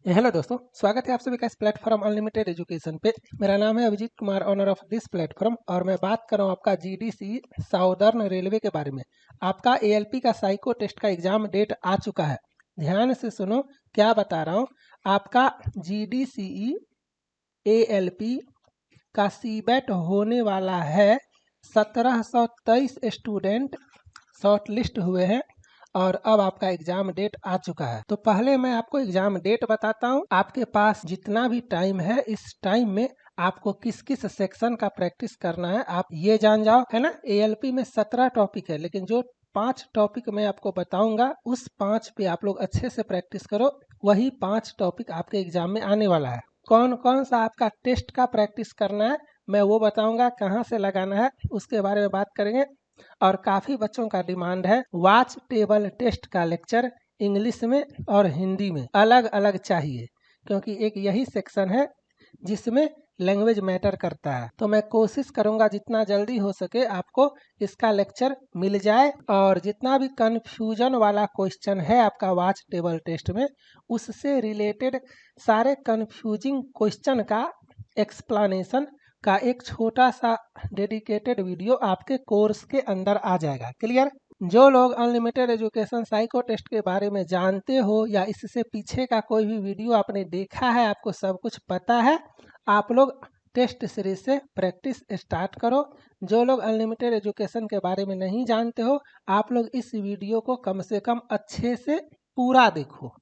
Hello दोस्तों, स्वागत है आप सभी का इस प्लेटफॉर्म अनलिमिटेड एजुकेशन पे। मेरा नाम है Abhijeet Kumar, owner of this platform, और मैं बात कर रहा हूँ आपका जीडीसी साउदर्न रेलवे के बारे में। आपका एएलपी का साइको टेस्ट का एग्जाम डेट आ चुका है। ध्यान से सुनो क्या बता रहा हूँ। आपका जीडीसीई एएलपी का सीबेट होने वाला है। 1723 स्टूडेंट शॉर्ट लिस्ट हुए हैं और अब आपका एग्जाम डेट आ चुका है। तो पहले मैं आपको एग्जाम डेट बताता हूँ। आपके पास जितना भी टाइम है, इस टाइम में आपको किस किस सेक्शन का प्रैक्टिस करना है आप ये जान जाओ, है ना। एएलपी में 17 टॉपिक है, लेकिन जो 5 टॉपिक मैं आपको बताऊंगा उस 5 पे आप लोग अच्छे से प्रैक्टिस करो। वही 5 टॉपिक आपके एग्जाम में आने वाला है। कौन कौन सा आपका टेस्ट का प्रैक्टिस करना है मैं वो बताऊंगा, कहाँ से लगाना है उसके बारे में बात करेंगे। और काफ़ी बच्चों का डिमांड है वाच टेबल टेस्ट का लेक्चर इंग्लिश में और हिंदी में अलग अलग चाहिए, क्योंकि एक यही सेक्शन है जिसमें लैंग्वेज मैटर करता है। तो मैं कोशिश करूंगा जितना जल्दी हो सके आपको इसका लेक्चर मिल जाए, और जितना भी कन्फ्यूजन वाला क्वेश्चन है आपका वाच टेबल टेस्ट में, उससे रिलेटेड सारे कन्फ्यूजिंग क्वेश्चन का एक्सप्लेनेशन का एक छोटा सा डेडिकेटेड वीडियो आपके कोर्स के अंदर आ जाएगा। क्लियर। जो लोग अनलिमिटेड एजुकेशन साइको टेस्ट के बारे में जानते हो या इससे पीछे का कोई भी वीडियो आपने देखा है, आपको सब कुछ पता है, आप लोग टेस्ट सीरीज से प्रैक्टिस स्टार्ट करो। जो लोग अनलिमिटेड एजुकेशन के बारे में नहीं जानते हो, आप लोग इस वीडियो को कम से कम अच्छे से पूरा देखो,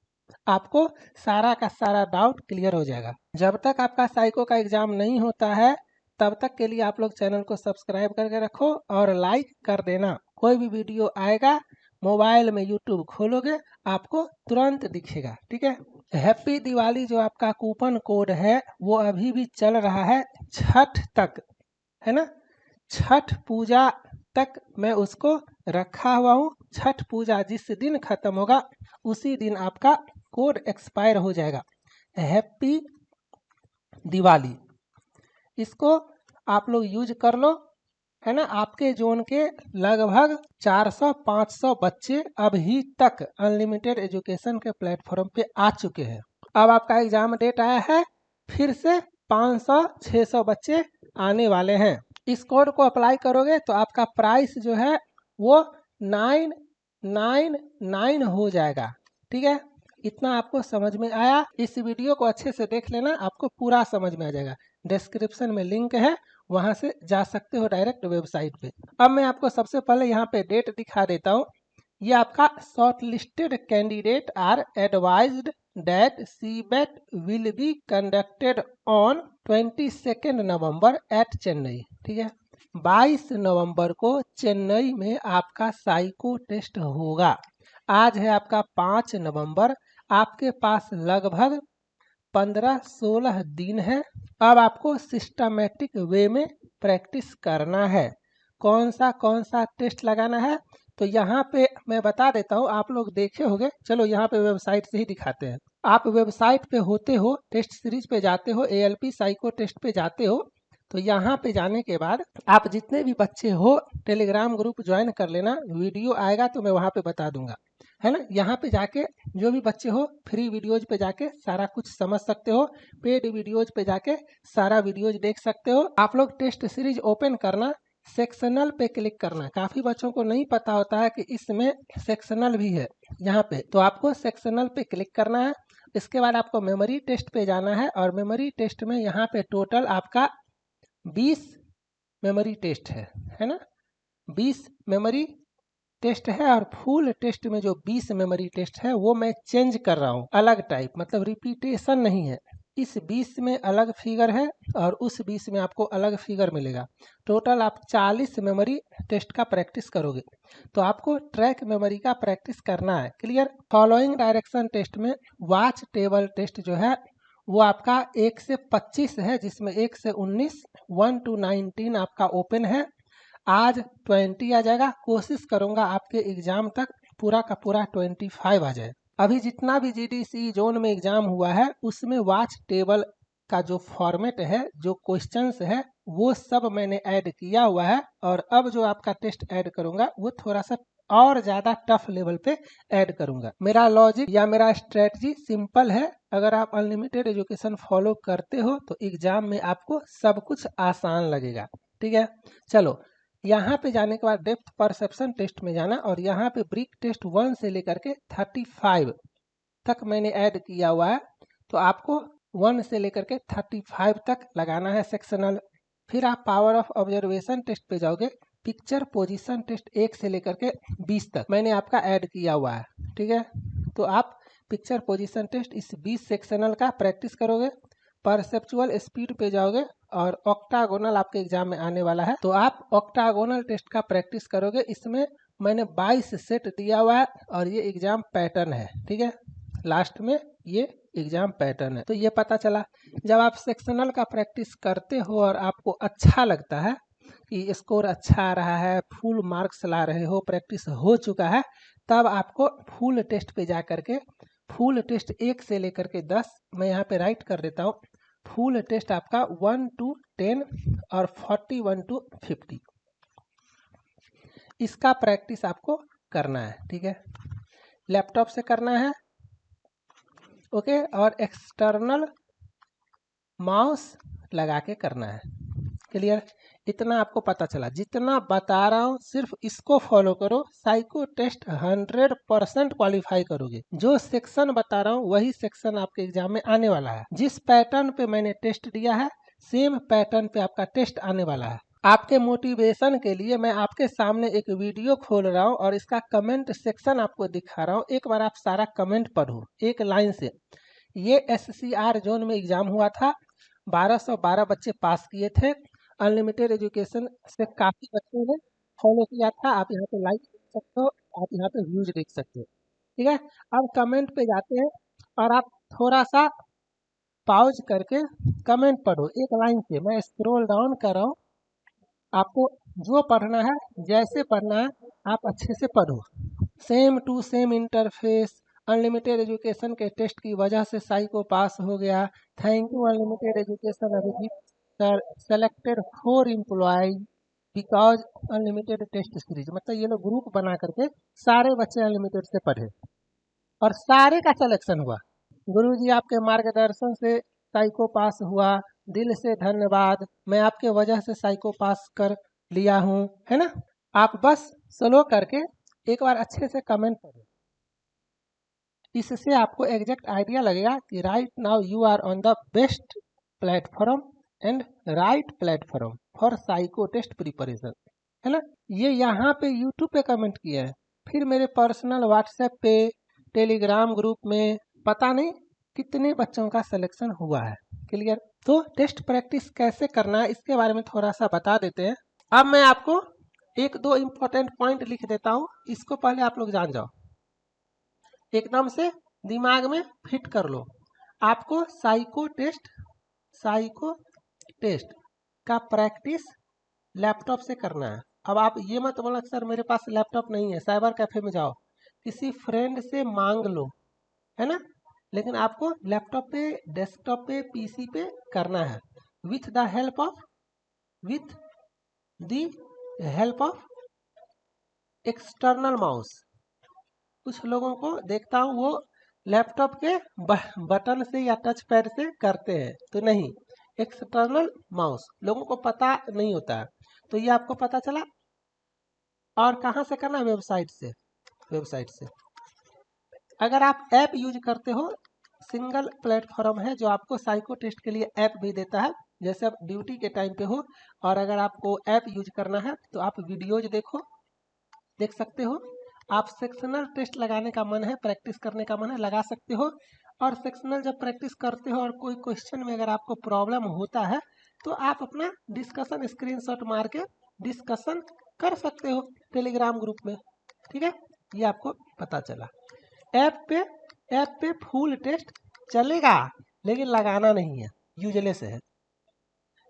आपको सारा का सारा डाउट क्लियर हो जाएगा। जब तक आपका साइको का एग्जाम नहीं होता है तब तक के लिए आप लोग चैनल को सब्सक्राइब करके रखो और लाइक कर देना। कोई भी वीडियो आएगा मोबाइल में यूट्यूब खोलोगे आपको तुरंत दिखेगा। ठीक है। हैप्पी दिवाली जो आपका कूपन कोड है वो अभी भी चल रहा है छठ तक, है ना। छठ पूजा तक मैं उसको रखा हुआ हूँ। छठ पूजा जिस दिन खत्म होगा उसी दिन आपका कोड एक्सपायर हो जाएगा। हैप्पी दिवाली, इसको आप लोग यूज कर लो, है ना। आपके जोन के लगभग 400-500 बच्चे अभी तक अनलिमिटेड एजुकेशन के प्लेटफॉर्म पे आ चुके हैं। अब आपका एग्जाम डेट आया है, फिर से 500-600 बच्चे आने वाले हैं। इस कोड को अप्लाई करोगे तो आपका प्राइस जो है वो 999 हो जाएगा। ठीक है। इतना आपको समझ में आया। इस वीडियो को अच्छे से देख लेना, आपको पूरा समझ में आ जाएगा। डिस्क्रिप्शन में लिंक है, वहां से जा सकते हो डायरेक्ट वेबसाइट पे। अब मैं आपको सबसे पहले यहाँ पे डेट दिखा देता हूँ। ये आपका shortlisted candidate are advised that CBET will be conducted on 22 November at Chennai. ठीक है। 22 नवंबर को चेन्नई में आपका साइको टेस्ट होगा। आज है आपका 5 नवंबर। आपके पास लगभग 15-16 दिन है। अब आपको सिस्टमेटिक वे में प्रैक्टिस करना है। कौन सा टेस्ट लगाना है तो यहाँ पे मैं बता देता हूँ, आप लोग देखे होंगे। चलो यहाँ पे वेबसाइट से ही दिखाते हैं। आप वेबसाइट पे होते हो, टेस्ट सीरीज पे जाते हो, एएलपी साइको टेस्ट पे जाते हो, तो यहाँ पे जाने के बाद आप जितने भी बच्चे हो टेलीग्राम ग्रुप ज्वाइन कर लेना। वीडियो आएगा तो मैं वहाँ पे बता दूंगा, है ना। यहाँ पे जाके जो भी बच्चे हो फ्री वीडियोज पे जाके सारा कुछ समझ सकते हो। पेड वीडियोज पे जाके सारा वीडियोज देख सकते हो। आप लोग टेस्ट सीरीज ओपन करना, सेक्शनल पे क्लिक करना। काफी बच्चों को नहीं पता होता है कि इसमें सेक्शनल भी है यहाँ पे, तो आपको सेक्शनल पे क्लिक करना है। इसके बाद आपको मेमोरी टेस्ट पे जाना है, और मेमोरी टेस्ट में यहाँ पे टोटल आपका 20 मेमोरी टेस्ट है ना। 20 मेमोरी टेस्ट है, और फुल टेस्ट में जो 20 मेमोरी टेस्ट है वो मैं चेंज कर रहा हूँ, अलग टाइप, मतलब रिपीटेशन नहीं है। इस 20 में अलग फिगर है और उस 20 में आपको अलग फिगर मिलेगा। टोटल आप 40 मेमोरी टेस्ट का प्रैक्टिस करोगे, तो आपको ट्रैक मेमोरी का प्रैक्टिस करना है। क्लियर। फॉलोइंग डायरेक्शन टेस्ट में वाच टेबल टेस्ट जो है वो आपका 1 से 25 है, जिसमें 1 से 19, 1 to 19 आपका ओपन है। आज 20 आ जाएगा। कोशिश करूंगा आपके एग्जाम तक पूरा का पूरा 25 आ जाए। अभी जितना भी जीडीसी जोन में एग्जाम हुआ है उसमें वाच टेबल का जो फॉर्मेट है, जो क्वेश्चंस है, वो सब मैंने ऐड किया हुआ है। और अब जो आपका टेस्ट ऐड करूंगा वो थोड़ा सा और ज़्यादा टफ लेवल पे ऐड करूँगा। मेरा लॉजिक या मेरा स्ट्रेटजी सिंपल है। अगर आप अनलिमिटेड एजुकेशन फॉलो करते हो तो एग्ज़ाम में आपको सब कुछ आसान लगेगा। ठीक है, चलो यहाँ पे जाने के बाद डेप्थ परसेप्शन टेस्ट में जाना और यहाँ पे ब्रिक टेस्ट 1 से लेकर के 35 तक मैंने ऐड किया हुआ है। तो आपको 1 से लेकर के 35 तक लगाना है सेक्शनल। फिर आप पावर ऑफ ऑब्जर्वेशन टेस्ट पे जाओगे। पिक्चर पोजीशन टेस्ट 1 से लेकर के 20 तक मैंने आपका ऐड किया हुआ है। ठीक है, तो आप पिक्चर पोजीशन टेस्ट इस 20 सेक्शनल का प्रैक्टिस करोगे। परसेप्चुअल स्पीड पे जाओगे और ऑक्टागोनल आपके एग्जाम में आने वाला है, तो आप ऑक्टागोनल टेस्ट का प्रैक्टिस करोगे। इसमें मैंने 22 सेट दिया हुआ है और ये एग्जाम पैटर्न है। ठीक है, लास्ट में ये एग्जाम पैटर्न है। तो ये पता चला जब आप सेक्शनल का प्रैक्टिस करते हो और आपको अच्छा लगता है कि स्कोर अच्छा आ रहा है, फुल मार्क्स ला रहे हो, प्रैक्टिस हो चुका है, तब आपको फुल टेस्ट पे जा करके फुल टेस्ट 1 से लेकर के 10 मैं यहाँ पे राइट कर देता हूँ। फुल टेस्ट आपका 1 to 10 और 41 to 50 इसका प्रैक्टिस आपको करना है। ठीक है, लैपटॉप से करना है। ओके, और एक्सटर्नल माउस लगा के करना है। क्लियर, इतना आपको पता चला। जितना बता रहा हूँ सिर्फ इसको फॉलो करो, साइको टेस्ट 100% क्वालिफाई करोगे। जो सेक्शन बता रहा हूँ वही सेक्शन आपके एग्जाम में आने वाला है। जिस पैटर्न पे मैंने टेस्ट दिया है सेम पैटर्न पे आपका टेस्ट आने वाला है। आपके मोटिवेशन के लिए मैं आपके सामने एक वीडियो खोल रहा हूँ और इसका कमेंट सेक्शन आपको दिखा रहा हूँ। एक बार आप सारा कमेंट पढ़ो एक लाइन से। ये SCR जोन में एग्जाम हुआ था, 1212 बच्चे पास किए थे। अनलिमिटेड एजुकेशन से काफ़ी बच्चों ने फॉलो किया था। आप यहाँ पे लाइक देख सकते हो, आप यहाँ पे व्यूज देख सकते हो। ठीक है, अब कमेंट पे जाते हैं और आप थोड़ा सा पॉज करके कमेंट पढ़ो एक लाइन से। मैं स्क्रॉल डाउन कर रहा हूँ, आपको जो पढ़ना है जैसे पढ़ना है आप अच्छे से पढ़ो। Same to same interface, unlimited education के टेस्ट की वजह से साइको पास हो गया। Thank you unlimited education Abhijeet sir, selected 4 employ because unlimited test series. मतलब ये लोग ग्रुप बना करके सारे बच्चे अनलिमिटेड से पढ़े और सारे का सिलेक्शन हुआ। गुरुजी आपके मार्गदर्शन से साइको पास हुआ, दिल से धन्यवाद। मैं आपके वजह से साइको पास कर लिया हूँ, है ना। आप बस स्लो करके एक बार अच्छे से कमेंट करें, इससे आपको एग्जैक्ट आइडिया लगेगा कि right now you are on the best platform and right platform for psycho test preparation, है ना। ये यहाँ पे यूट्यूब पे कमेंट किया है, फिर मेरे पर्सनल व्हाट्सएप पे, टेलीग्राम ग्रुप में पता नहीं कितने बच्चों का सिलेक्शन हुआ है। क्लियर, तो टेस्ट प्रैक्टिस कैसे करना है इसके बारे में थोड़ा सा बता देते हैं। अब मैं आपको एक दो इम्पोर्टेंट पॉइंट लिख देता हूँ, इसको पहले आप लोग जान जाओ, एकदम से दिमाग में फिट कर लो। आपको साइको टेस्ट का प्रैक्टिस लैपटॉप से करना है। अब आप ये मत बोला सर मेरे पास लैपटॉप नहीं है, साइबर कैफे में जाओ, किसी फ्रेंड से मांग लो, है ना। लेकिन आपको लैपटॉप पे, डेस्कटॉप पे, पीसी पे करना है with the help of external mouse. कुछ लोगों को देखता हूँ वो लैपटॉप के बटन से या टच पैड से करते हैं, तो नहीं, एक्सटर्नल माउस लोगों को पता नहीं होता है। तो ये आपको पता चला। और कहाँ से करना है, वेबसाइट से। अगर आप ऐप यूज करते हो, सिंगल प्लेटफॉर्म है जो आपको साइको टेस्ट के लिए ऐप भी देता है, जैसे आप ड्यूटी के टाइम पे हो और अगर आपको ऐप यूज करना है तो आप वीडियोज देख सकते हो। आप सेक्शनल टेस्ट लगाने का मन है, प्रैक्टिस करने का मन है, लगा सकते हो। और सेक्शनल जब प्रैक्टिस करते हो और कोई क्वेश्चन में अगर आपको प्रॉब्लम होता है तो आप अपना डिस्कशन स्क्रीनशॉट मार के डिस्कशन कर सकते हो टेलीग्राम ग्रुप में। ठीक है, ये आपको पता चला। ऐप पे फुल टेस्ट चलेगा लेकिन लगाना नहीं है, यूजलेस है,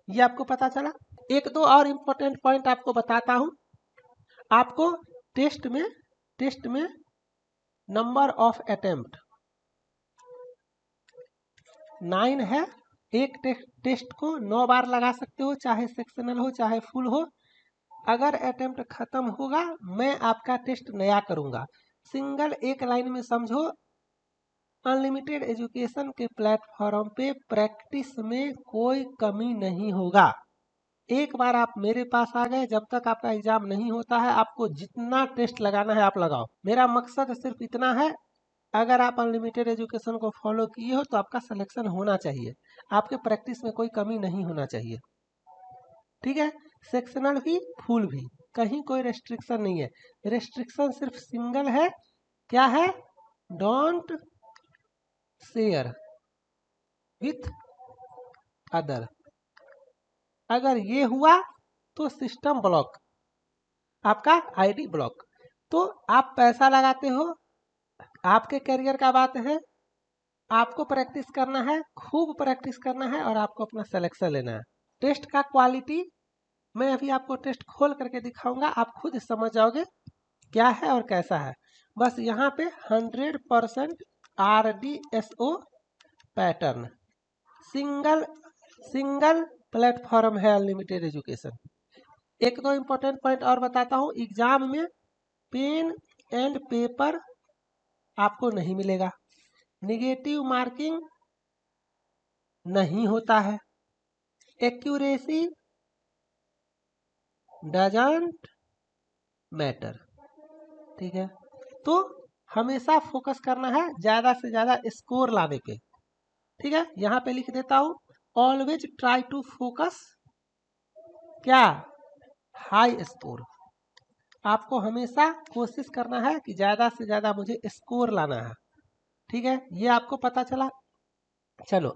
ये आपको पता चला। एक दो और इम्पोर्टेंट पॉइंट आपको बताता हूँ। आपको टेस्ट में नंबर ऑफ अटेम्प्ट 9 है। एक टेस्ट को 9 बार लगा सकते हो, चाहे सेक्शनल हो चाहे फुल हो। अगर अटेम्प्ट खत्म होगा मैं आपका टेस्ट नया करूंगा। सिंगल एक लाइन में समझो, अनलिमिटेड एजुकेशन के प्लेटफॉर्म पे प्रैक्टिस में कोई कमी नहीं होगा। एक बार आप मेरे पास आ गए, जब तक आपका एग्जाम नहीं होता है आपको जितना टेस्ट लगाना है आप लगाओ। मेरा मकसद सिर्फ इतना है, अगर आप अनलिमिटेड एजुकेशन को फॉलो किए हो तो आपका सिलेक्शन होना चाहिए, आपके प्रैक्टिस में कोई कमी नहीं होना चाहिए। ठीक है, सेक्शनल भी फुल भी, कहीं कोई रेस्ट्रिक्शन नहीं है। रेस्ट्रिक्शन सिर्फ सिंगल है, क्या है? Don't share with other. अगर ये हुआ तो सिस्टम ब्लॉक, आपका आईडी ब्लॉक। तो आप पैसा लगाते हो, आपके करियर का बात है, आपको प्रैक्टिस करना है, खूब प्रैक्टिस करना है और आपको अपना सिलेक्शन लेना है। टेस्ट का क्वालिटी मैं अभी आपको टेस्ट खोल करके दिखाऊंगा, आप खुद समझ जाओगे क्या है और कैसा है। बस यहाँ पे 100% RDSO पैटर्न, सिंगल प्लेटफॉर्म है अनलिमिटेड एजुकेशन। एक दो इंपॉर्टेंट पॉइंट और बताता हूँ, एग्जाम में पेन एंड पेपर आपको नहीं मिलेगा, निगेटिव मार्किंग नहीं होता है, एक्यूरेसी डजंट मैटर। ठीक है, तो हमेशा फोकस करना है ज्यादा से ज्यादा स्कोर लाने पे। ठीक है, यहाँ पे लिख देता हूँ, ऑलवेज ट्राई टू फोकस क्या? High score. आपको हमेशा कोशिश करना है कि ज्यादा से ज्यादा मुझे स्कोर लाना है। ठीक है, ये आपको पता चला। चलो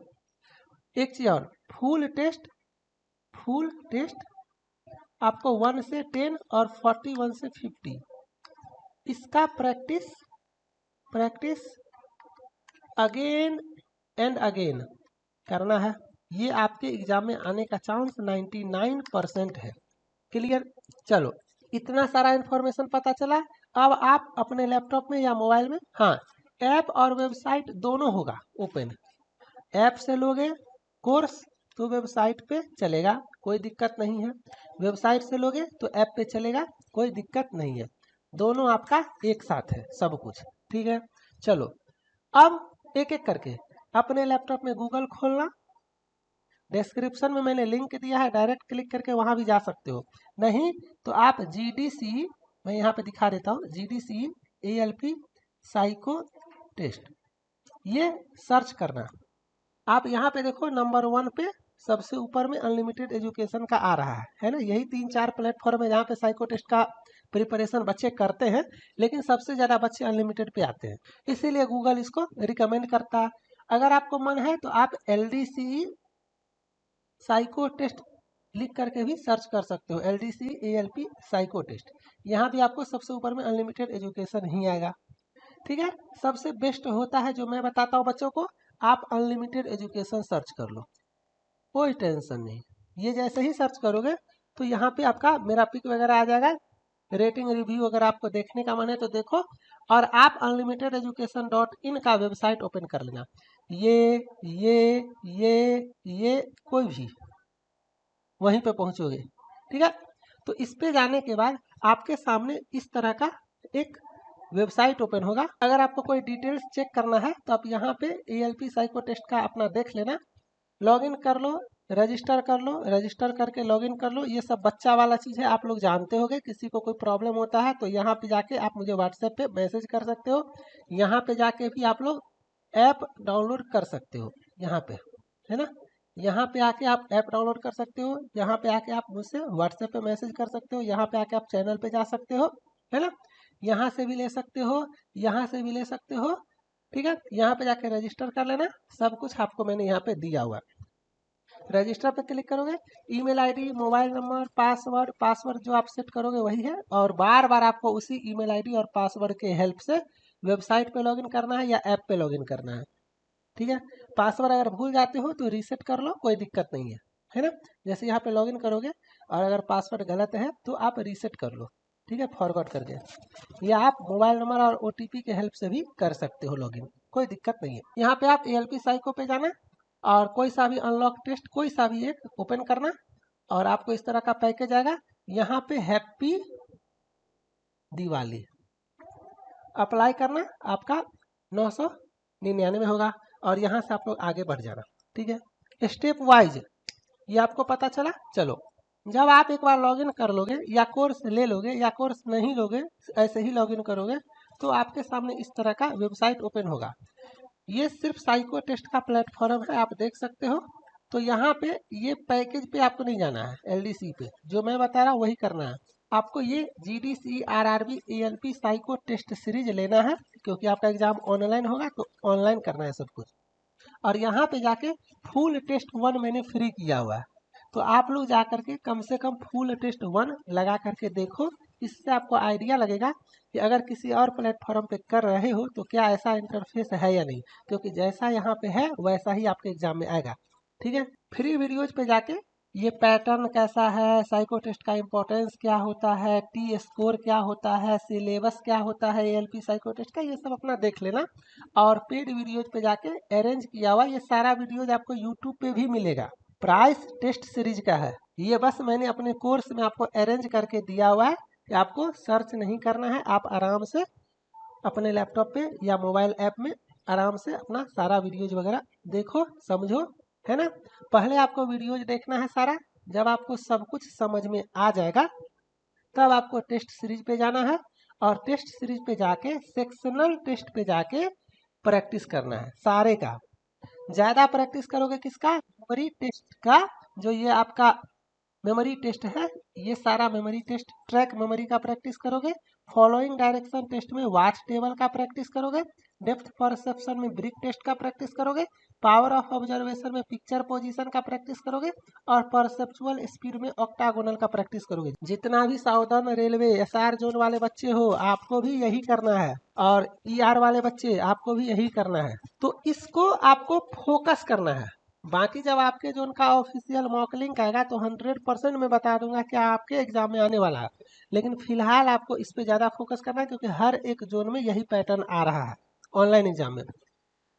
एक चीज और, फुल टेस्ट आपको 1 से 10 और 41 से 50 इसका प्रैक्टिस अगेन एंड अगेन करना है। ये आपके एग्जाम में आने का चांस 99% है। क्लियर? चलो इतना सारा इंफॉर्मेशन पता चला। अब आप अपने लैपटॉप में या मोबाइल में, हाँ, ऐप और वेबसाइट दोनों होगा ओपन। ऐप से लोगे कोर्स तो वेबसाइट पे चलेगा, कोई दिक्कत नहीं है। वेबसाइट से लोगे तो ऐप पे चलेगा, कोई दिक्कत नहीं है। दोनों आपका एक साथ है सब कुछ। ठीक है, चलो अब एक एक करके अपने लैपटॉप में गूगल खोलना। डिस्क्रिप्शन में मैंने लिंक दिया है, डायरेक्ट क्लिक करके वहां भी जा सकते हो। नहीं तो आप GDC, मैं यहाँ पे दिखा देता हूँ, GDC ALP साइको टेस्ट, ये सर्च करना। आप यहाँ पे देखो नंबर 1 पे सबसे ऊपर में अनलिमिटेड एजुकेशन का आ रहा है ना। यही 3-4 प्लेटफॉर्म है जहाँ पे साइको टेस्ट का प्रिपरेशन बच्चे करते हैं, लेकिन सबसे ज़्यादा बच्चे अनलिमिटेड पे आते हैं, इसीलिए गूगल इसको रिकमेंड करता है। अगर आपको मन है तो आप LDCE साइको टेस्ट लिख करके भी सर्च कर सकते हो, LDCE ALP साइको टेस्ट। यहाँ भी आपको सबसे ऊपर में अनलिमिटेड एजुकेशन ही आएगा। ठीक है, सबसे बेस्ट होता है जो मैं बताता हूँ बच्चों को, आप अनलिमिटेड एजुकेशन सर्च कर लो, कोई टेंशन नहीं। ये जैसे ही सर्च करोगे तो यहाँ पे आपका मेरा पिक वगैरह आ जाएगा, रेटिंग रिव्यू अगर आपको देखने का मन है तो देखो। और आप unlimitededucation.in का वेबसाइट ओपन कर लेना, ये कोई भी वहीं पे पहुंचोगे। ठीक है, तो इस पे जाने के बाद आपके सामने इस तरह का एक वेबसाइट ओपन होगा। अगर आपको कोई डिटेल्स चेक करना है तो आप यहाँ पे ALP साइको टेस्ट का अपना देख लेना, लॉगिन कर लो, रजिस्टर कर लो, रजिस्टर करके लॉगिन कर लो। ये सब बच्चा वाला चीज़ है, आप लोग जानते होंगे। किसी को कोई प्रॉब्लम होता है तो यहाँ पे जाके आप मुझे व्हाट्सएप पे मैसेज कर सकते हो। यहाँ पे जाके भी आप लोग ऐप डाउनलोड कर सकते हो, यहाँ पे है ना। यहाँ पे आके आप ऐप डाउनलोड कर सकते हो, यहाँ पे आके आप मुझसे व्हाट्सएप पे मैसेज कर सकते हो, यहाँ पे आके आप चैनल पे जा सकते हो, है ना। यहाँ से भी ले सकते हो, यहाँ से भी ले सकते हो। ठीक है, यहाँ पे जाके रजिस्टर कर लेना, सब कुछ आपको मैंने यहाँ पे दिया हुआ। रजिस्टर पे क्लिक करोगे, email ID, mobile number, password जो आप सेट करोगे वही है, और बार बार आपको उसी ईमेल आईडी और पासवर्ड के हेल्प से वेबसाइट पे लॉगिन करना है या ऐप पे लॉगिन करना है। ठीक है, पासवर्ड अगर भूल जाते हो तो रीसेट कर लो, कोई दिक्कत नहीं है ना। जैसे यहाँ पे लॉगिन करोगे और अगर पासवर्ड गलत है तो आप रीसेट कर लो, ठीक है, फॉरवर्ड करके। या आप मोबाइल नंबर और OTP के हेल्प से भी कर सकते हो लॉगिन, कोई दिक्कत नहीं है। यहाँ पे आप ALP साइको पे जाना और कोई सा भी अनलॉक टेस्ट कोई सा भी एक ओपन करना, और आपको इस तरह का पैकेज आएगा। यहाँ पे हैप्पी दिवाली अप्लाई करना, आपका 999 होगा और यहाँ से आप लोग आगे बढ़ जाना। ठीक है, स्टेप वाइज ये आपको पता चला। चलो, जब आप एक बार लॉगिन कर लोगे या कोर्स ले लोगे या कोर्स नहीं लोगे, ऐसे ही लॉगिन करोगे, तो आपके सामने इस तरह का वेबसाइट ओपन होगा। ये सिर्फ साइको टेस्ट का प्लेटफॉर्म है, आप देख सकते हो। तो यहाँ पे ये पैकेज पे आपको नहीं जाना है, एलडीसी पे जो मैं बता रहा हूँ वही करना है आपको। ये GDC RRB ALP psycho test series लेना है, क्योंकि आपका एग्जाम ऑनलाइन होगा तो ऑनलाइन करना है सब कुछ। और यहाँ पे जाके फुल टेस्ट 1 मैंने फ्री किया हुआ है, तो आप लोग जा करके कम से कम फुल टेस्ट 1 लगा करके देखो। इससे आपको आइडिया लगेगा कि अगर किसी और प्लेटफॉर्म पे कर रहे हो तो क्या ऐसा इंटरफेस है या नहीं, क्योंकि जैसा यहाँ पे है वैसा ही आपके एग्जाम में आएगा। ठीक है, फ्री वीडियोज पे जाके ये पैटर्न कैसा है, साइको टेस्ट का इंपॉर्टेंस क्या होता है, टी स्कोर क्या होता है, सिलेबस क्या होता है एएलपी साइको टेस्ट का, ये सब अपना देख लेना। और पेड वीडियोज पे जाके अरेंज किया हुआ ये सारा वीडियोज आपको यूट्यूब पे भी मिलेगा। प्राइस टेस्ट सीरीज का है ये, बस मैंने अपने कोर्स में आपको अरेंज करके दिया हुआ है कि आपको सर्च नहीं करना है, आप आराम से अपने लैपटॉप पे या मोबाइल ऐप में आराम से अपना सारा वीडियोज वगैरह देखो, समझो, है ना। पहले आपको वीडियोज देखना है सारा, जब आपको सब कुछ समझ में आ जाएगा तब आपको टेस्ट सीरीज पे जाना है। और टेस्ट सीरीज पे जाके सेक्शनल टेस्ट पे जाके प्रैक्टिस करना है सारे का। ज़्यादा प्रैक्टिस करोगे किसका, मेमोरी टेस्ट का। जो ये आपका मेमोरी टेस्ट है, ये सारा मेमोरी टेस्ट ट्रैक मेमोरी का प्रैक्टिस करोगे। फॉलोइंग डायरेक्शन टेस्ट में वाच टेबल का प्रैक्टिस करोगे। डेप्थ परसेप्शन में ब्रिक टेस्ट का प्रैक्टिस करोगे। पावर ऑफ ऑब्जर्वेशन में पिक्चर पोजीशन का प्रैक्टिस करोगे। और परसेप्चुअल स्पीड में ऑक्टागोनल का प्रैक्टिस करोगे। जितना भी साउदर्न रेलवे एसआर जोन वाले बच्चे हो, आपको भी यही करना है, और ईआर वाले बच्चे आपको भी यही करना है। तो इसको आपको फोकस करना है। बाकी जब आपके जोन का ऑफिशियल मॉक लिंक आएगा तो 100% मैं बता दूंगा कि आपके एग्जाम में आने वाला है, लेकिन फिलहाल आपको इस पे ज़्यादा फोकस करना है, क्योंकि हर एक जोन में यही पैटर्न आ रहा है ऑनलाइन एग्जाम में।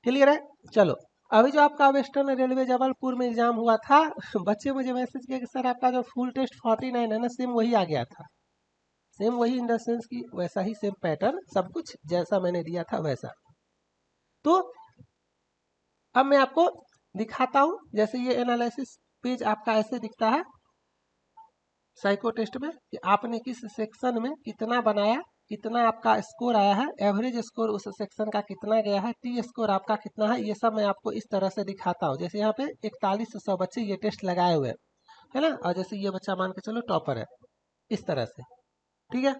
क्लियर है। चलो, अभी जो आपका वेस्टर्न रेलवे जबलपुर में एग्जाम हुआ था, बच्चे मुझे मैसेज किया कि सर आपका जो फुल टेस्ट 49 है ना, सेम वही आ गया था। सेम वही इन द सेंस की वैसा ही सेम पैटर्न, सब कुछ जैसा मैंने दिया था वैसा। तो अब मैं आपको दिखाता हूं, जैसे ये एनालिसिस पेज आपका ऐसे दिखता है साइको टेस्ट में, कि आपने किस सेक्शन में कितना बनाया, कितना आपका स्कोर आया है, एवरेज स्कोर उस सेक्शन का कितना गया है, टी स्कोर आपका कितना है, ये सब मैं आपको इस तरह से दिखाता हूँ। जैसे यहाँ पे 4100 बच्चे ये टेस्ट लगाए हुए है ना, और जैसे ये बच्चा मान के चलो टॉपर है, इस तरह से। ठीक है,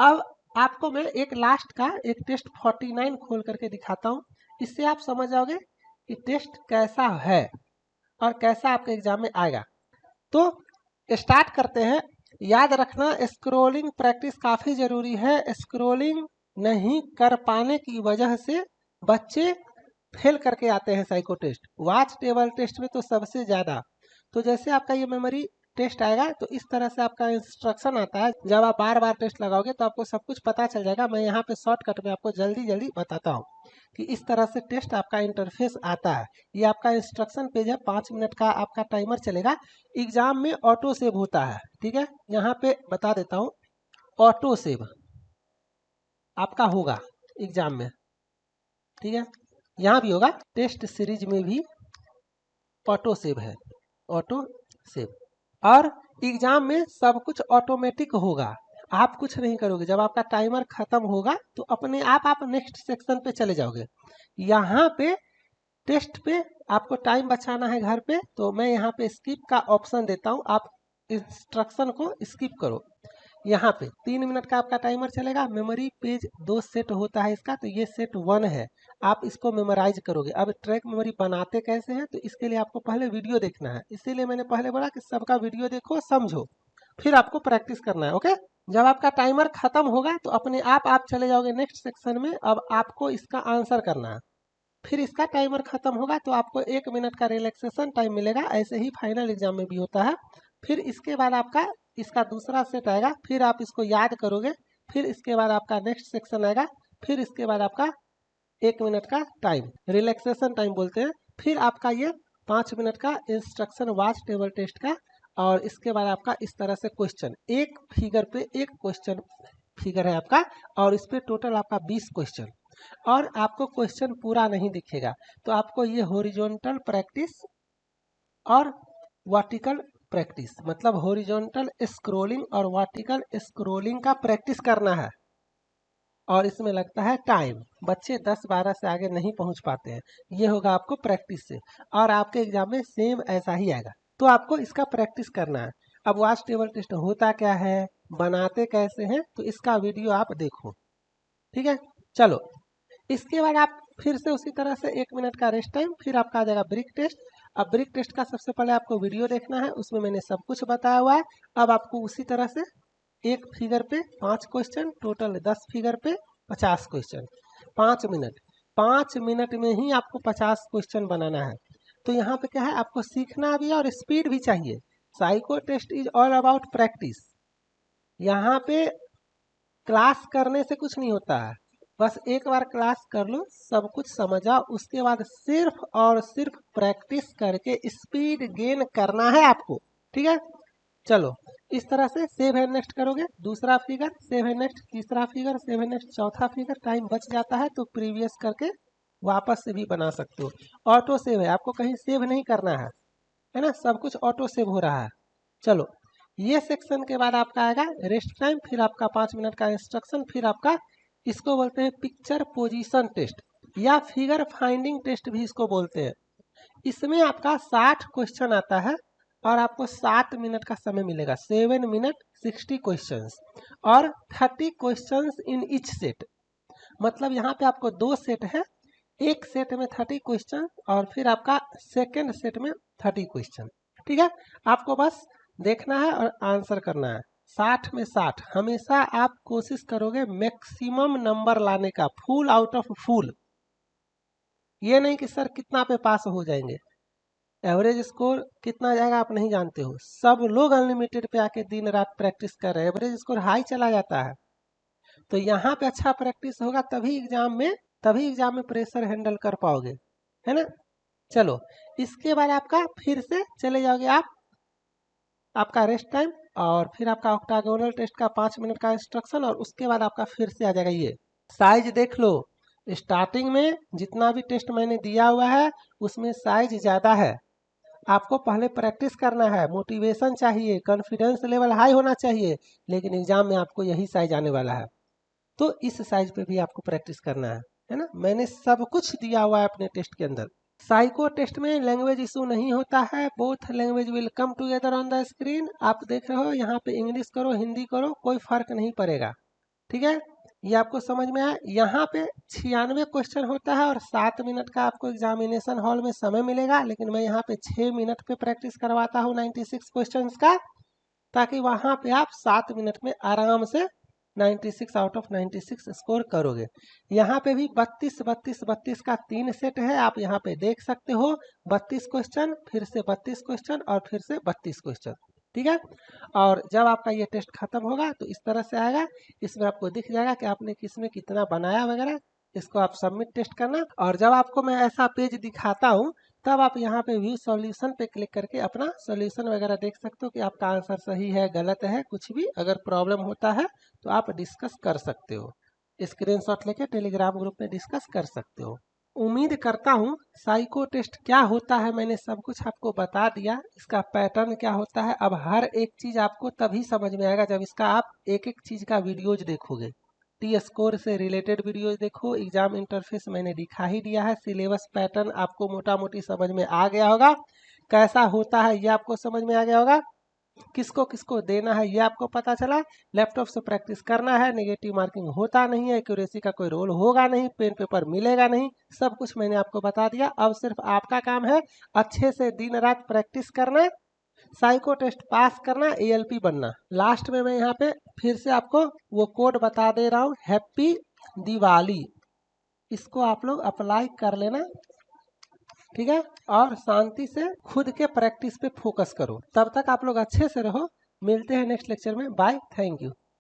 अब आपको मैं एक लास्ट का एक टेस्ट 49 खोल करके दिखाता हूँ। इससे आप समझ जाओगे कि टेस्ट कैसा है और कैसा आपके एग्जाम में आएगा। तो स्टार्ट करते हैं। याद रखना, स्क्रोलिंग प्रैक्टिस काफ़ी ज़रूरी है। स्क्रोलिंग नहीं कर पाने की वजह से बच्चे फेल करके आते हैं साइको टेस्ट। वाच टेबल टेस्ट में तो सबसे ज़्यादा। तो जैसे आपका ये मेमोरी टेस्ट आएगा तो इस तरह से आपका इंस्ट्रक्शन आता है। जब आप बार बार टेस्ट लगाओगे तो आपको सब कुछ पता चल जाएगा। मैं यहाँ पे शॉर्टकट में आपको जल्दी जल्दी बताता हूँ कि इस तरह से टेस्ट आपका इंटरफेस आता है। ये आपका इंस्ट्रक्शन पेज है, 5 मिनट का आपका टाइमर चलेगा। एग्जाम में ऑटो सेव होता है। ठीक है, यहाँ पे बता देता हूँ, ऑटो सेव आपका होगा एग्जाम में। ठीक है, यहाँ भी होगा, टेस्ट सीरीज में भी ऑटो सेव है, ऑटो सेव। और एग्जाम में सब कुछ ऑटोमेटिक होगा, आप कुछ नहीं करोगे। जब आपका टाइमर खत्म होगा तो अपने आप नेक्स्ट सेक्शन पे चले जाओगे। यहाँ पे टेस्ट पे आपको टाइम बचाना है घर पे, तो मैं यहाँ पे स्किप का ऑप्शन देता हूँ, आप इंस्ट्रक्शन को स्किप करो। यहाँ पे 3 मिनट का आपका टाइमर चलेगा। मेमोरी पेज 2 सेट होता है इसका, तो ये सेट 1 है, आप इसको मेमोराइज करोगे। अब ट्रैक मेमोरी बनाते कैसे हैं, तो इसके लिए आपको पहले वीडियो देखना है। इसीलिए मैंने पहले बोला कि सबका वीडियो देखो, समझो, फिर आपको प्रैक्टिस करना है। ओके, जब आपका टाइमर खत्म होगा तो अपने आप चले जाओगे नेक्स्ट सेक्शन में। अब आपको इसका आंसर करना है। फिर इसका टाइमर खत्म होगा तो आपको 1 मिनट का रिलैक्सेशन टाइम मिलेगा। ऐसे ही फाइनल एग्जाम में भी होता है। फिर इसके बाद आपका इसका दूसरा सेट आएगा, फिर आप इसको याद करोगे। फिर इसके बाद आपका नेक्स्ट सेक्शन आएगा। फिर इसके बाद आपका 1 मिनट का टाइम, रिलैक्सेशन टाइम बोलते हैं। फिर आपका ये 5 मिनट का इंस्ट्रक्शन वाच टेबल टेस्ट का, और इसके बाद आपका इस तरह से क्वेश्चन, एक फिगर पे एक क्वेश्चन फिगर है आपका, और इस पे टोटल आपका 20 क्वेश्चन, और आपको क्वेश्चन पूरा नहीं दिखेगा तो आपको ये हॉरिजॉन्टल प्रैक्टिस और वर्टिकल प्रैक्टिस, मतलब हॉरिजॉन्टल स्क्रॉलिंग और वर्टिकल स्क्रॉलिंग का प्रैक्टिस करना है। और इसमें लगता है टाइम, बच्चे 10-12 से आगे नहीं पहुंच पाते हैं। ये होगा आपको प्रैक्टिस से, और आपके एग्जाम में सेम ऐसा ही आएगा, तो आपको इसका प्रैक्टिस करना है। अब वॉच टेबल टेस्ट होता क्या है, बनाते कैसे हैं, तो इसका वीडियो आप देखो, ठीक है। चलो, इसके बाद आप फिर से उसी तरह से 1 मिनट का रेस्ट टाइम, फिर आपका आ जाएगा ब्रिक टेस्ट। अब ब्रिक टेस्ट का सबसे पहले आपको वीडियो देखना है, उसमें मैंने सब कुछ बताया हुआ है। अब आपको उसी तरह से एक फिगर पे 5 क्वेश्चन, टोटल 10 फिगर पे 50 क्वेश्चन, 5 मिनट में ही आपको 50 क्वेश्चन बनाना है। तो यहाँ पे क्या है, आपको सीखना भी है और स्पीड भी चाहिए। Psycho test is all about practice. यहाँ पे क्लास करने से कुछ नहीं होता है, बस एक बार क्लास कर लो, सब कुछ समझ आओ, उसके बाद सिर्फ और सिर्फ प्रैक्टिस करके स्पीड गेन करना है आपको, ठीक है। चलो, इस तरह से सेव एंड नेक्स्ट करोगे, दूसरा फिगर सेव एंड नेक्स्ट, तीसरा फिगर सेव एंड नेक्स्ट, चौथा फिगर, टाइम बच जाता है तो प्रीवियस करके वापस से भी बना सकते हो। ऑटो सेव है, आपको कहीं सेव नहीं करना है ना, सब कुछ ऑटो सेव हो रहा है। चलो, ये सेक्शन के बाद आपका आएगा रेस्ट टाइम, फिर आपका 5 मिनट का इंस्ट्रक्शन, फिर आपका इसको बोलते हैं पिक्चर पोजीशन टेस्ट या फिगर फाइंडिंग टेस्ट भी इसको बोलते हैं। इसमें आपका 60 क्वेश्चन आता है और आपको 7 मिनट का समय मिलेगा, 7 मिनट 60 क्वेश्चंस, और 30 क्वेश्चंस इन ईच सेट। मतलब यहाँ पे आपको 2 सेट है, एक सेट में 30 क्वेश्चन और फिर आपका सेकेंड सेट में 30 क्वेश्चन, ठीक है। आपको बस देखना है और आंसर करना है। 60 में 60, हमेशा आप कोशिश करोगे मैक्सिमम नंबर लाने का, फुल आउट ऑफ फुल। ये नहीं कि सर कितना पे पास हो जाएंगे, एवरेज स्कोर कितना जाएगा आप नहीं जानते हो। सब लोग अनलिमिटेड पे आके दिन रात प्रैक्टिस कर रहे हैं, एवरेज स्कोर हाई चला जाता है। तो यहाँ पे अच्छा प्रैक्टिस होगा तभी एग्जाम में प्रेशर हैंडल कर पाओगे, है ना। चलो, इसके बाद आपका फिर से चले जाओगे आप, आपका रेस्ट टाइम, और फिर आपका ऑक्टागोनल टेस्ट का 5 मिनट का इंस्ट्रक्शन, और उसके बाद आपका फिर से आ जाएगा ये साइज। देख लो, स्टार्टिंग में जितना भी टेस्ट मैंने दिया हुआ है उसमें साइज ज़्यादा है। आपको पहले प्रैक्टिस करना है, मोटिवेशन चाहिए, कॉन्फिडेंस लेवल हाई होना चाहिए, लेकिन एग्जाम में आपको यही साइज आने वाला है, तो इस साइज पे भी आपको प्रैक्टिस करना है ना। मैंने सब कुछ दिया हुआ है अपने टेस्ट के अंदर। साइको टेस्ट में लैंग्वेज इशू नहीं होता है, both language will come together on the screen. आप देख रहे हो यहाँ पे इंग्लिश करो हिंदी करो कोई फर्क नहीं पड़ेगा, ठीक है। ये आपको समझ में आया। यहाँ पे 96 क्वेश्चन होता है और 7 मिनट का आपको एग्जामिनेशन हॉल में समय मिलेगा, लेकिन मैं यहाँ पे 6 मिनट पे प्रैक्टिस करवाता हूँ 96 क्वेश्चन का, ताकि वहाँ पे आप 7 मिनट में आराम से 96 आउट ऑफ 96 स्कोर करोगे। यहाँ पे भी 32 का 3 सेट है, आप यहाँ पे देख सकते हो, 32 क्वेश्चन, फिर से 32 क्वेश्चन और फिर से 32 क्वेश्चन, ठीक है। और जब आपका ये टेस्ट खत्म होगा तो इस तरह से आएगा, इसमें आपको दिख जाएगा कि आपने किसमें कितना बनाया वगैरह। इसको आप सबमिट टेस्ट करना, और जब आपको मैं ऐसा पेज दिखाता हूँ तब आप यहाँ पे व्यू सॉल्यूशन पे क्लिक करके अपना सॉल्यूशन वगैरह देख सकते हो कि आपका आंसर सही है गलत है, कुछ भी अगर प्रॉब्लम होता है तो आप डिस्कस कर सकते हो, स्क्रीनशॉट लेके टेलीग्राम ग्रुप में डिस्कस कर सकते हो। उम्मीद करता हूँ साइको टेस्ट क्या होता है मैंने सब कुछ आपको बता दिया, इसका पैटर्न क्या होता है। अब हर एक चीज़ आपको तभी समझ में आएगा जब इसका आप एक एक चीज़ का वीडियोज देखोगे। टी स्कोर से रिलेटेड वीडियोज देखो, एग्जाम इंटरफेस मैंने दिखा ही दिया है, सिलेबस पैटर्न आपको मोटा मोटी समझ में आ गया होगा, कैसा होता है ये आपको समझ में आ गया होगा, किसको किसको देना है ये आपको पता चला। लैपटॉप से प्रैक्टिस करना है, नेगेटिव मार्किंग होता नहीं है, एक्यूरेसी का कोई रोल होगा नहीं, पेन पेपर मिलेगा नहीं, सब कुछ मैंने आपको बता दिया। अब सिर्फ आपका काम है अच्छे से दिन रात प्रैक्टिस करना, साइको टेस्ट पास करना, एएलपी बनना। लास्ट में मैं यहाँ पे फिर से आपको वो कोड बता दे रहा हूँ, हैप्पी दिवाली, इसको आप लोग अप्लाई कर लेना, ठीक है। और शांति से खुद के प्रैक्टिस पे फोकस करो। तब तक आप लोग अच्छे से रहो, मिलते हैं नेक्स्ट लेक्चर में, बाय, थैंक यू।